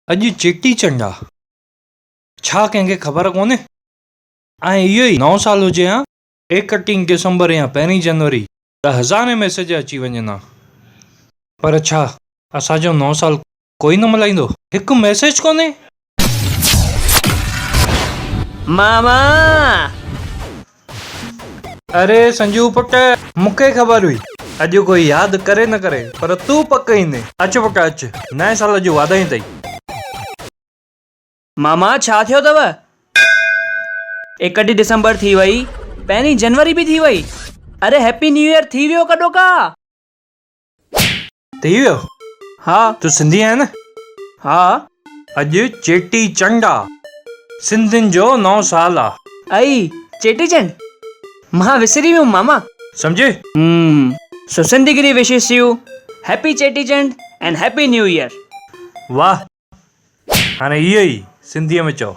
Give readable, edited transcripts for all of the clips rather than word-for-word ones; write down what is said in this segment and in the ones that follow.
अॼु चेटीचंड आहे। छा कंहिंखे ख़बर कोन्हे? ऐं इहो ई नओं साल हुजे हा 31 दिसंबर या 1 जनवरी त हज़ारे मैसेज अची वञनि हा। पर छा असांजो नओं साल कोई न मल्हाईंदो? हिकु मैसेज कोन्हे। मामा अरे संजू पुट, मूंखे ख़बर हुई अॼु कोई यादि करे न करे, पर तूं पक ईंदे। अच पुट अच, नए साल जूं वाधायूं अथई। मामा छा थियो अथव? 31 दिसंबर थी वई, 1 जनवरी बि थी वई। अरे हैप्पी न्यू ईयर थी वियो कॾो का? थी वियो? हा तूं सिंधी आहीं न? हा। अॼु चेटीचंड आहे, सिंधियुनि जो नओं साल आहे। आई चेटीचंड, मां विसरी वियुमि मामा। समझे? So Sindhigiri wishes you happy Cheti Chand and happy new year. वाह, हाणे इहो ई सिंधीअ में चओ।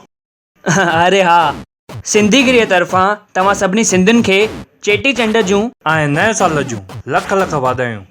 अरे हा, सिंधीगिरीअ तरफ़ां तव्हां सभिनी सिंधियुनि खे चेटीचंड जूं ऐं नए साल जूं लख लख वाधायूं।